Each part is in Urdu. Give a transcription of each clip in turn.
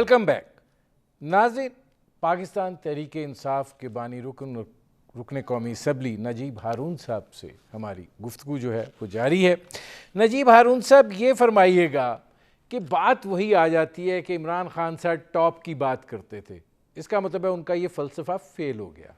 ویلکم بیک ناظرین. پاکستان تحریک انصاف کے بانی رکن قومی اسمبلی نجیب ہارون صاحب سے ہماری گفتگو جو ہے وہ جاری ہے. نجیب ہارون صاحب یہ فرمائیے گا کہ بات وہی آ جاتی ہے کہ عمران خان صاحب ٹاپ کی بات کرتے تھے, اس کا مطلب ہے ان کا یہ فلسفہ فیل ہو گیا.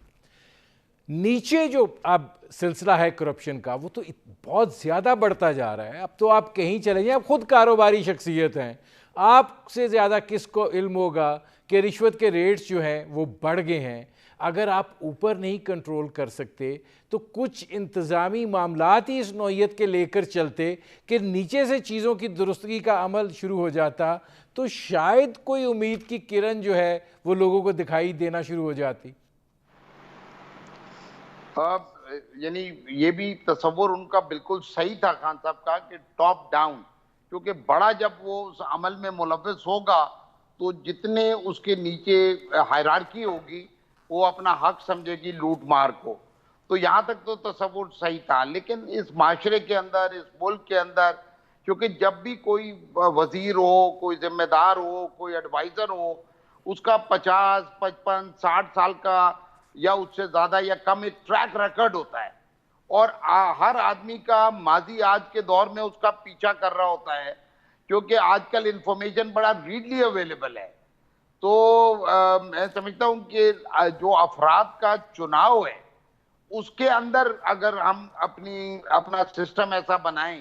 نیچے جو اب سلسلہ ہے کرپشن کا وہ تو بہت زیادہ بڑھتا جا رہا ہے. اب تو آپ کہیں چلے جائیں, آپ خود کاروباری شخصیت ہیں, آپ سے زیادہ کس کو علم ہوگا کہ رشوت کے ریٹس جو ہیں وہ بڑھ گئے ہیں. اگر آپ اوپر نہیں کنٹرول کر سکتے تو کچھ انتظامی معاملات ہی اس نوعیت کے لے کر چلتے کہ نیچے سے چیزوں کی درستگی کا عمل شروع ہو جاتا تو شاید کوئی امید کی کرن جو ہے وہ لوگوں کو دکھائی دینا شروع ہو جاتی. یعنی یہ بھی تصور ان کا بالکل صحیح تھا خان صاحب کا کہ ٹاپ ڈاؤن, کیونکہ بڑا جب وہ اس عمل میں ملوث ہوگا تو جتنے اس کے نیچے ہائرارکی ہوگی وہ اپنا حق سمجھے گی لوٹ مار کو. تو یہاں تک تو تصور صحیح تھا, لیکن اس معاشرے کے اندر, اس ملک کے اندر, کیونکہ جب بھی کوئی وزیر ہو, کوئی ذمہ دار ہو, کوئی ایڈوائزر ہو, اس کا 50, 55, 60 سال کا یا اس سے زیادہ یا کم ایک ٹریک ریکارڈ ہوتا ہے, اور ہر آدمی کا ماضی آج کے دور میں اس کا پیچھا کر رہا ہوتا ہے, کیونکہ آج کل انفارمیشن بڑا ریڈلی اویلیبل ہے. تو میں سمجھتا ہوں کہ جو افراد کا چناؤ ہے اس کے اندر اگر ہم اپنا سسٹم ایسا بنائیں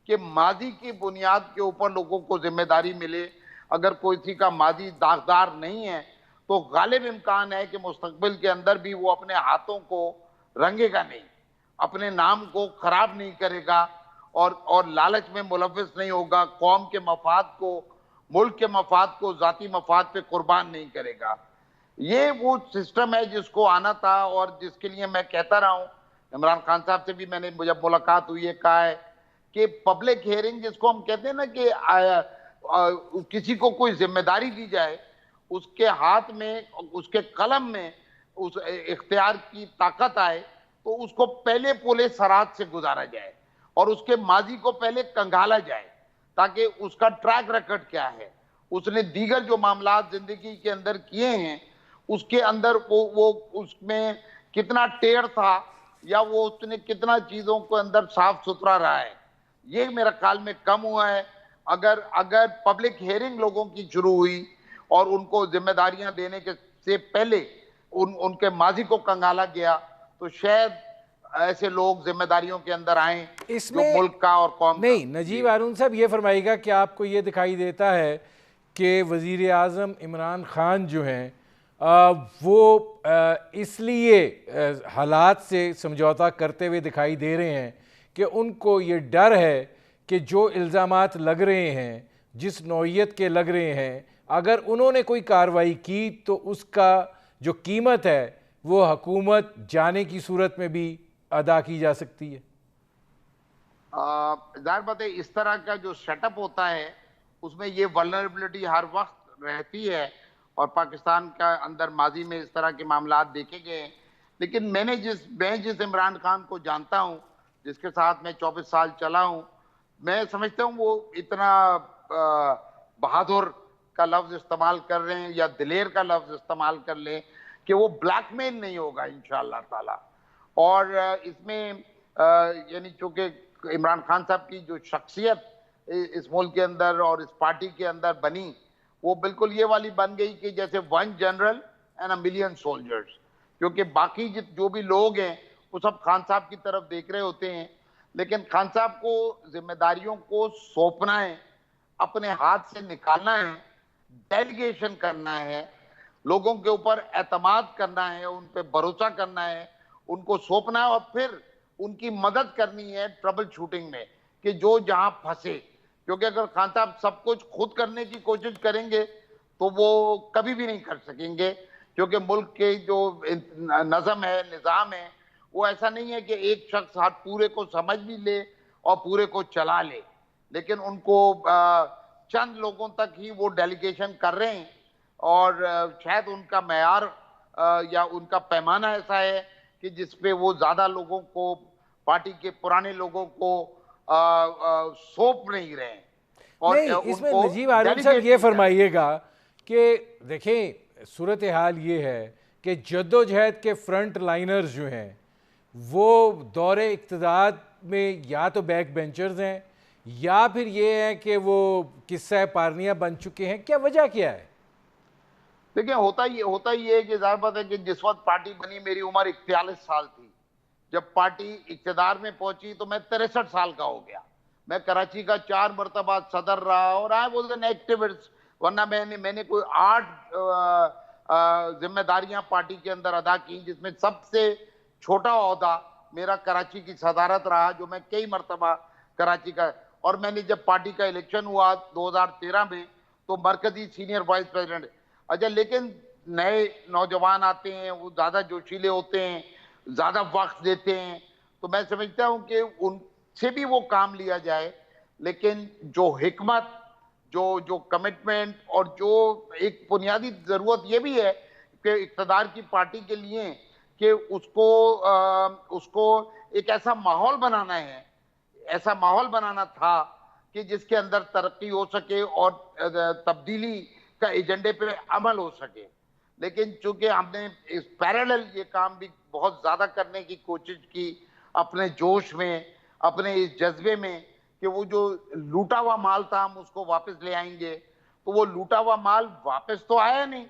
کہ ماضی کی بنیاد کے اوپر لوگوں کو ذمہ داری ملے, اگر کسی کا ماضی داغدار نہیں ہے تو غالب امکان ہے کہ مستقبل کے اندر بھی وہ اپنے ہاتھوں کو رنگے گا نہیں, اپنے نام کو خراب نہیں کرے گا, اور لالچ میں ملوث نہیں ہوگا, قوم کے مفاد کو, ملک کے مفاد کو ذاتی مفاد پہ قربان نہیں کرے گا. یہ وہ سسٹم ہے جس کو آنا تھا, اور جس کے لیے میں کہتا رہا ہوں. عمران خان صاحب سے بھی میں نے جب ملاقات ہوئی ہے کہا ہے کہ پبلک ہیئرنگ جس کو ہم کہتے ہیں نا کہ کسی کو کوئی ذمہ داری دی جائے, اس کے ہاتھ میں, اس کے قلم میں اس اختیار کی طاقت آئے تو اس کو پہلے پولے سرات سے گزارا جائے اور اس کے ماضی کو پہلے کنگھالا جائے, تاکہ اس کا ٹریک ریکارڈ کیا ہے, اس نے دیگر جو معاملات زندگی کے اندر کیے ہیں اس کے اندر وہ اس میں کتنا ٹیڑھ تھا, یا وہ اس نے کتنا چیزوں کو اندر صاف ستھرا رہا ہے. یہ میرا خیال میں کم ہوا ہے. اگر پبلک ہیئرنگ لوگوں کی شروع ہوئی اور ان کو ذمہ داریاں دینے کے سے پہلے ان کے ماضی کو کنگالا گیا تو شاید ایسے لوگ ذمہ داریوں کے اندر آئیں اس جو میں ملک کا اور قوم کا. نہیں, نجیب ہارون صاحب یہ فرمائے گا کہ آپ کو یہ دکھائی دیتا ہے کہ وزیر اعظم عمران خان جو ہیں وہ اس لیے حالات سے سمجھوتا کرتے ہوئے دکھائی دے رہے ہیں کہ ان کو یہ ڈر ہے کہ جو الزامات لگ رہے ہیں, جس نوعیت کے لگ رہے ہیں, اگر انہوں نے کوئی کارروائی کی تو اس کا جو قیمت ہے وہ حکومت جانے کی صورت میں بھی ادا کی جا سکتی ہے. ظاہر بات ہے اس طرح کا جو سیٹ اپ ہوتا ہے اس میں یہ ولنریبلٹی ہر وقت رہتی ہے, اور پاکستان کا اندر ماضی میں اس طرح کے معاملات دیکھے گئے ہیں. لیکن میں جس عمران خان کو جانتا ہوں, جس کے ساتھ میں 24 سال چلا ہوں, میں سمجھتا ہوں وہ اتنا بہادر کا لفظ استعمال کر رہے ہیں یا دلیر کا لفظ استعمال کر لیں کہ وہ بلیک میل نہیں ہوگا انشاءاللہ تعالی. اور اس میں یعنی چونکہ عمران خان صاحب کی جو شخصیت اس ملک کے اندر اور اس پارٹی کے اندر بنی وہ بالکل یہ والی بن گئی کہ جیسے 1 general and a million soldiers, کیونکہ باقی جو بھی لوگ ہیں وہ سب خان صاحب کی طرف دیکھ رہے ہوتے ہیں, لیکن خان صاحب کو ذمہ داریوں کو سونپنا ہے, اپنے ہاتھ سے نکالنا ہے, ڈیلیگیشن کرنا ہے, لوگوں کے اوپر اعتماد کرنا ہے, ان پہ بھروسہ کرنا ہے, ان کو سونپنا ہے, اور پھر ان کی مدد کرنی ہے ٹربل شوٹنگ میں کہ جو جہاں پھنسے. کیونکہ اگر خان صاحب سب کچھ خود کرنے کی کوشش کریں گے تو وہ کبھی بھی نہیں کر سکیں گے, کیونکہ ملک کے جو نظم ہے, نظام ہے, وہ ایسا نہیں ہے کہ ایک شخص ہر پورے کو سمجھ بھی لے اور پورے کو چلا لے, لیکن ان کو چند لوگوں تک ہی وہ ڈیلیگیشن کر رہے ہیں, اور شاید ان کا معیار یا ان کا پیمانہ ایسا ہے کہ جس پہ وہ زیادہ لوگوں کو, پارٹی کے پرانے لوگوں کو سونپ نہیں رہے ہیں. اور نہیں, اس ان میں کو نجیب ہارون صاحب ڈیلیگیٹ یہ نہیں کر رہے. فرمائیے گا کہ دیکھیں صورتحال یہ ہے کہ جدوجہد کے فرنٹ لائنرز جو ہیں وہ دور اقتدار میں یا تو بیک بینچرز ہیں یا پھر یہ ہے کہ وہ قصہ پارنیہ بن چکے ہیں. کیا وجہ کیا ہے؟ دیکھیں ہوتا یہ ہے کہ ظاہر بات ہے کہ جس وقت پارٹی بنی میری عمر 41 سال تھی. جب پارٹی اقتدار میں پہنچی تو میں 63 سال کا ہو گیا. میں کراچی کا 4 مرتبہ صدر رہا اور آئی واز این ایکٹیوسٹ. ورنہ میں نے کوئی 8 ذمہ داریاں پارٹی کے اندر ادا کی، جس میں سب سے چھوٹا عہدہ میرا کراچی کی صدارت رہا، جو میں کئی مرتبہ کراچی کا. اور میں نے جب پارٹی کا الیکشن ہوا 2013 میں تو مرکزی سینئر وائس پریزیڈنٹ. اچھا لیکن نئے نوجوان آتے ہیں، وہ زیادہ جوشیلے ہوتے ہیں، زیادہ وقت دیتے ہیں، تو میں سمجھتا ہوں کہ ان سے بھی وہ کام لیا جائے. لیکن جو حکمت، جو کمٹمنٹ اور جو ایک بنیادی ضرورت یہ بھی ہے کہ اقتدار کی پارٹی کے لیے کہ اس کو ایک ایسا ماحول بنانا ہے، ایسا ماحول بنانا تھا کہ جس کے اندر ترقی ہو سکے اور تبدیلی کا ایجنڈے پہ عمل ہو سکے. لیکن چونکہ ہم نے اس پیرالل یہ کام بھی بہت زیادہ کرنے کی کوشش کی اپنے جوش میں، اپنے اس جذبے میں کہ وہ جو لوٹا ہوا مال تھا ہم اس کو واپس لے آئیں گے، تو وہ لوٹا ہوا مال واپس تو آیا نہیں.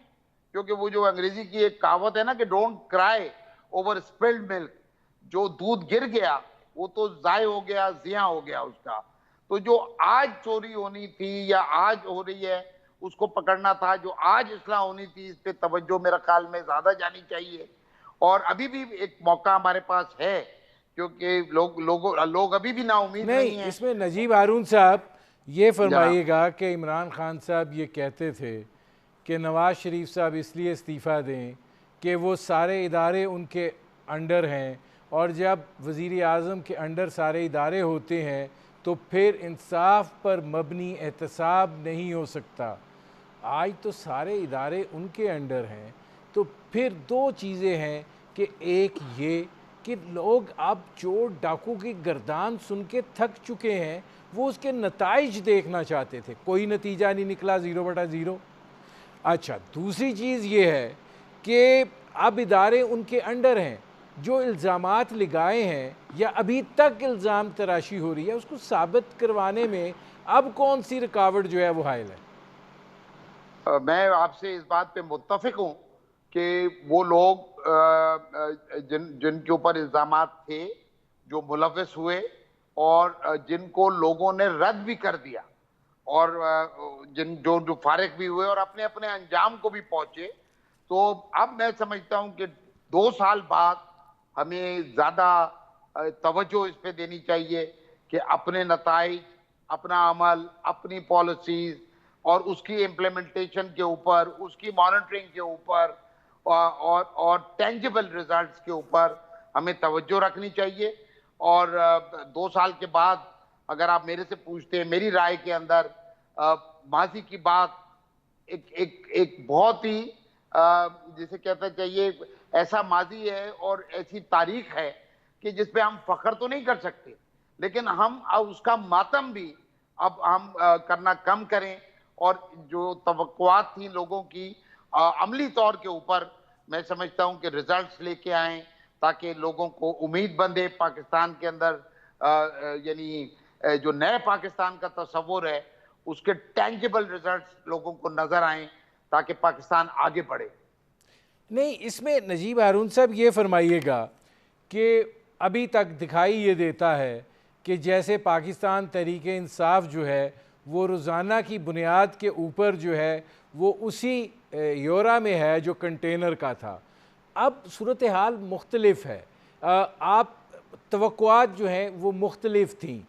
کیونکہ وہ جو انگریزی کی ایک کہاوت ہے نا کہ ڈونٹ کرائی اوور اسپلڈ ملک، جو دودھ گر گیا وہ تو ضائع ہو گیا، ضیاع ہو گیا اس کا. تو جو آج چوری ہونی تھی یا آج ہو رہی ہے اس کو پکڑنا تھا، جو آج اصلاح ہونی تھی اس پہ توجہ میرا خیال میں زیادہ جانی چاہیے. اور ابھی بھی ایک موقع ہمارے پاس ہے کیونکہ لوگ ابھی بھی نا امید نہیں ہیں. اس میں نجیب ہارون صاحب یہ فرمائیے گا کہ عمران خان صاحب یہ کہتے تھے کہ نواز شریف صاحب اس لیے استعفیٰ دیں کہ وہ سارے ادارے ان کے انڈر ہیں، اور جب وزیر اعظم کے انڈر سارے ادارے ہوتے ہیں تو پھر انصاف پر مبنی احتساب نہیں ہو سکتا. آج تو سارے ادارے ان کے انڈر ہیں، تو پھر دو چیزیں ہیں کہ ایک یہ کہ لوگ اب چور ڈاکو کی گردان سن کے تھک چکے ہیں، وہ اس کے نتائج دیکھنا چاہتے تھے، کوئی نتیجہ نہیں نکلا، 0/0. اچھا دوسری چیز یہ ہے کہ اب ادارے ان کے انڈر ہیں، جو الزامات لگائے ہیں یا ابھی تک الزام تراشی ہو رہی ہے اس کو ثابت کروانے میں اب کون سی رکاوٹ جو ہے وہ حائل ہے؟ میں آپ سے اس بات پہ متفق ہوں کہ وہ لوگ جن کے اوپر الزامات تھے، جو ملوث ہوئے اور جن کو لوگوں نے رد بھی کر دیا اور جو فارغ بھی ہوئے اور اپنے اپنے انجام کو بھی پہنچے، تو اب میں سمجھتا ہوں کہ 2 سال بعد ہمیں زیادہ توجہ اس پہ دینی چاہیے کہ اپنے نتائج، اپنا عمل، اپنی پالیسیز اور اس کی امپلیمنٹیشن کے اوپر، اس کی مانیٹرنگ کے اوپر اور ٹینجیبل ریزلٹس کے اوپر ہمیں توجہ رکھنی چاہیے. اور 2 سال کے بعد اگر آپ میرے سے پوچھتے ہیں، میری رائے کے اندر ماضی کی بات ایک بہت ہی جسے کہتے چاہیے ایسا ماضی ہے اور ایسی تاریخ ہے کہ جس پہ ہم فخر تو نہیں کر سکتے، لیکن ہم اس کا ماتم بھی اب ہم کرنا کم کریں اور جو توقعات تھیں لوگوں کی عملی طور کے اوپر میں سمجھتا ہوں کہ ریزلٹس لے کے آئیں تاکہ لوگوں کو امید بندھے پاکستان کے اندر. یعنی جو نئے پاکستان کا تصور ہے اس کے ٹینجیبل ریزلٹس لوگوں کو نظر آئیں تاکہ پاکستان آگے بڑھے. نہیں، اس میں نجیب ہارون صاحب یہ فرمائیے گا کہ ابھی تک دکھائی یہ دیتا ہے کہ جیسے پاکستان تحریک انصاف جو ہے وہ روزانہ کی بنیاد کے اوپر جو ہے وہ اسی یورا میں ہے جو کنٹینر کا تھا. اب صورتحال مختلف ہے، آپ توقعات جو ہیں وہ مختلف تھیں.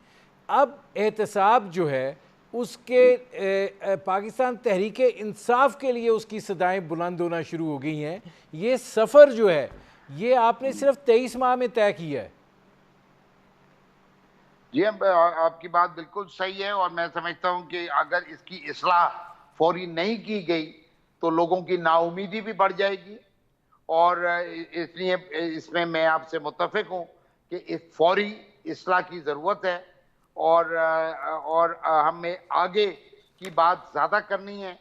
اب احتساب جو ہے اس کے پاکستان تحریک انصاف کے لیے اس کی صدائیں بلند ہونا شروع ہو گئی ہیں. یہ سفر جو ہے یہ آپ نے صرف 23 ماہ میں طے کیا ہے. جی آپ کی بات بالکل صحیح ہے اور میں سمجھتا ہوں کہ اگر اس کی اصلاح فوری نہیں کی گئی تو لوگوں کی نا امیدی بھی بڑھ جائے گی. اور اس لیے اس میں آپ سے متفق ہوں کہ اس فوری اصلاح کی ضرورت ہے اور ہمیں آگے کی بات زیادہ کرنی ہے.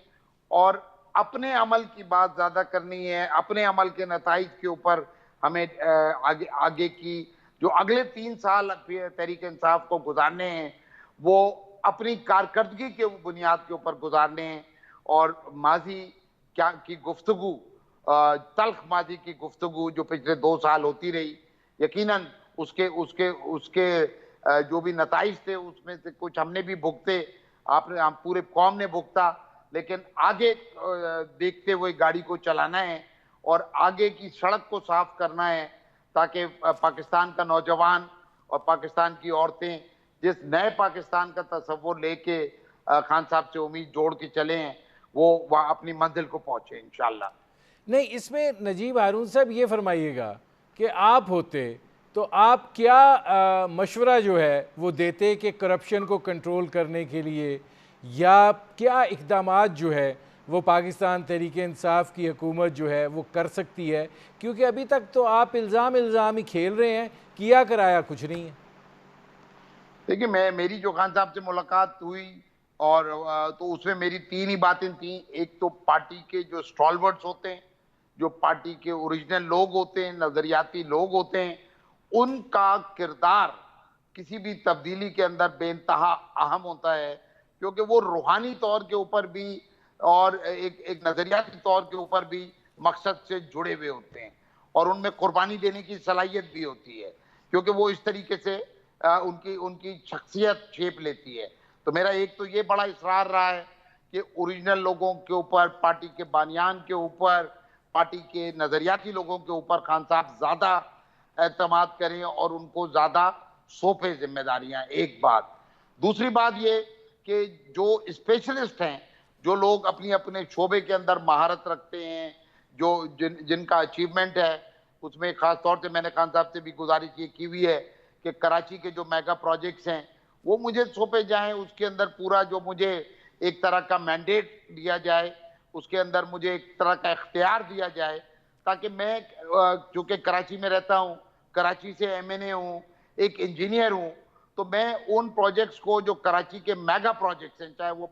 اور اپنے عمل کی بات زیادہ کرنی ہے، اپنے عمل کے نتائج کے اوپر ہمیں آگے کی جو اگلے 3 سال تحریک انصاف کو گزارنے ہیں وہ اپنی کارکردگی کے بنیاد کے اوپر گزارنے ہیں، اور ماضی کی گفتگو، تلخ ماضی کی گفتگو جو پچھلے 2 سال ہوتی رہی، یقیناً اس کے جو بھی نتائج تھے اس میں سے کچھ ہم نے بھی بھگتے، ہم پورے قوم نے بھگتا، لیکن آگے دیکھتے ہوئے گاڑی کو چلانا ہے اور آگے کی سڑک کو صاف کرنا ہے، تاکہ پاکستان کا نوجوان اور پاکستان کی عورتیں جس نئے پاکستان کا تصور لے کے خان صاحب سے امید جوڑ کے چلے ہیں وہ اپنی منزل کو پہنچے انشاءاللہ۔ نہیں، اس میں نجیب ہارون صاحب یہ فرمائیے گا کہ آپ ہوتے تو آپ کیا مشورہ جو ہے وہ دیتے کہ کرپشن کو کنٹرول کرنے کے لیے، یا کیا اقدامات جو ہے وہ پاکستان تحریک انصاف کی حکومت جو ہے وہ کر سکتی ہے؟ کیونکہ ابھی تک تو آپ الزام ہی کھیل رہے ہیں، کیا کرایا کچھ نہیں ہے۔ دیکھیں، میری جو خان صاحب سے ملاقات ہوئی اور تو اس میں میری 3 ہی باتیں تھیں۔ ایک تو پارٹی کے جو سٹالورٹس ہوتے ہیں، جو پارٹی کے اوریجنل لوگ ہوتے ہیں، نظریاتی لوگ ہوتے ہیں، ان کا کردار کسی بھی تبدیلی کے اندر بے انتہا اہم ہوتا ہے، کیونکہ وہ روحانی طور کے اوپر بھی اور ایک نظریاتی طور کے اوپر بھی مقصد سے جڑے ہوئے ہوتے ہیں، اور ان میں قربانی دینے کی صلاحیت بھی ہوتی ہے، کیونکہ وہ اس طریقے سے ان کی شخصیت شیپ لیتی ہے۔ تو میرا ایک تو یہ بڑا اصرار رہا ہے کہ اوریجنل لوگوں کے اوپر، پارٹی کے بانیان کے اوپر، پارٹی کے نظریاتی لوگوں کے اوپر خان صاحب زیادہ اعتماد کریں اور ان کو زیادہ سونپیں ذمہ داریاں، ایک بات۔ دوسری بات یہ کہ جو اسپیشلسٹ ہیں، جو لوگ اپنی اپنے شعبے کے اندر مہارت رکھتے ہیں، جن کا اچیومنٹ ہے، اس میں خاص طور سے میں نے خان صاحب سے بھی گزارش یہ کی ہوئی ہے کہ کراچی کے جو میگا پروجیکٹس ہیں وہ مجھے سونپے جائیں، اس کے اندر پورا جو مجھے ایک طرح کا مینڈیٹ دیا جائے، اس کے اندر مجھے ایک طرح کا اختیار دیا جائے، تاکہ میں چونکہ کراچی میں رہتا ہوں، کراچی سے ایم این اے ہوں، ایک انجینئر ہوں، تو میں ان پروجیکٹس کو جو کراچی کے میگا پروجیکٹس ہیں، چاہے وہ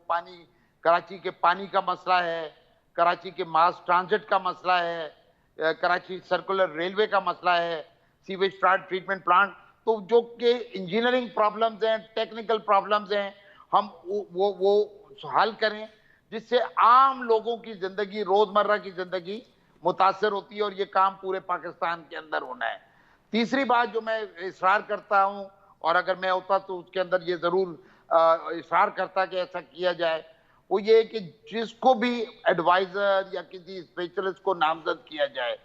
کراچی کے پانی کا مسئلہ ہے، کراچی کے ماس ٹرانزٹ کا مسئلہ ہے، کراچی سرکولر ریلوے کا مسئلہ ہے، سیویج ٹریٹمنٹ پلانٹ، تو جو کہ انجینئرنگ پرابلمز ہیں، ٹیکنیکل پرابلمز ہیں، ہم وہ حل کریں، جس سے عام لوگوں کی زندگی، روزمرہ کی زندگی متاثر ہوتی ہے، اور یہ کام پورے پاکستان کے اندر ہونا ہے۔ تیسری بات جو میں اصرار کرتا ہوں، اور اگر میں ہوتا تو اس کے اندر یہ ضرور اصرار کرتا کہ ایسا کیا جائے، وہ یہ کہ جس کو بھی ایڈوائزر یا کسی اسپیشلسٹ کو نامزد کیا جائے،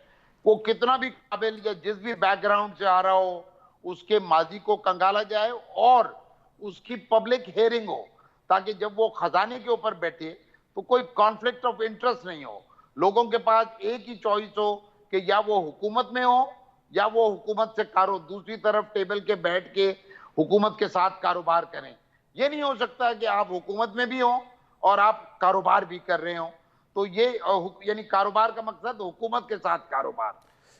وہ کتنا بھی قابل یا جس بھی بیک گراؤنڈ سے آ رہا ہو، اس کے ماضی کو کنگالا جائے اور اس کی پبلک ہیئرنگ ہو، تاکہ جب وہ خزانے کے اوپر بیٹھے تو کوئی کانفلکٹ آف انٹرسٹ نہیں ہو، لوگوں کے پاس ایک ہی چوائس ہو کہ یا وہ حکومت میں ہو یا وہ حکومت سے دوسری طرف ٹیبل کے بیٹھ کے حکومت کے ساتھ کاروبار کریں۔ یہ نہیں ہو سکتا کہ آپ حکومت میں بھی ہوں اور آپ کاروبار بھی کر رہے ہوں، تو یہ یعنی کاروبار کا مقصد حکومت کے ساتھ کاروبار،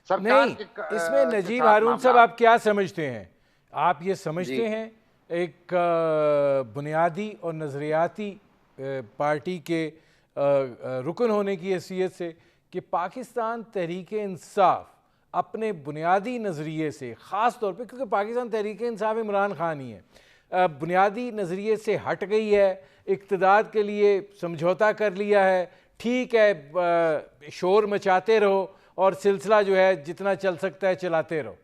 سرکار نہیں، کے اس میں کے نجیب ساتھ ہارون صاحب معاملات۔ آپ کیا سمجھتے ہیں؟ آپ یہ سمجھتے جی ہیں ایک بنیادی اور نظریاتی پارٹی کے رکن ہونے کی حیثیت سے کہ پاکستان تحریک انصاف اپنے بنیادی نظریے سے، خاص طور پہ کیونکہ پاکستان تحریک انصاف عمران خان ہی ہے، بنیادی نظریے سے ہٹ گئی ہے، اقتدار کے لیے سمجھوتا کر لیا ہے، ٹھیک ہے شور مچاتے رہو اور سلسلہ جو ہے جتنا چل سکتا ہے چلاتے رہو؟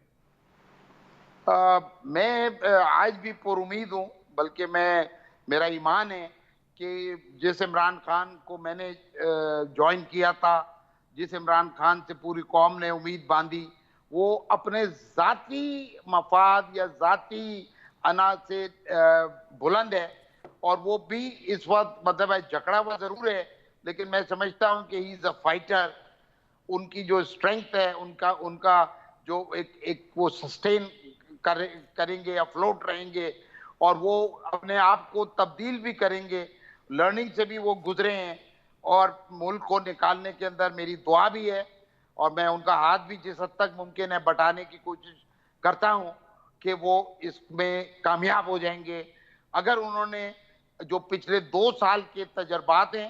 میں آج بھی پر امید ہوں، بلکہ میرا ایمان ہے کہ جس عمران خان کو میں نے جوائن کیا تھا، جس عمران خان سے پوری قوم نے امید باندھی، وہ اپنے ذاتی مفاد یا ذاتی انا سے بلند ہے، اور وہ بھی اس وقت مطلب ہے جھگڑا ہوا ضرور ہے، لیکن میں سمجھتا ہوں کہ ہی از اے فائٹر۔ ان کی جو اسٹرینگتھ ہے، ان کا جو ایک وہ سسٹین کریں گے، افلوٹ رہیں گے، اور وہ اپنے آپ کو تبدیل بھی کریں گے، لرننگ سے بھی وہ گزرے ہیں، اور ملک کو نکالنے کے اندر میری دعا بھی ہے، اور میں ان کا ہاتھ بھی جس حد تک ممکن ہے بٹانے کی کوشش کرتا ہوں کہ وہ اس میں کامیاب ہو جائیں گے، اگر انہوں نے جو پچھلے 2 سال کے تجربات ہیں،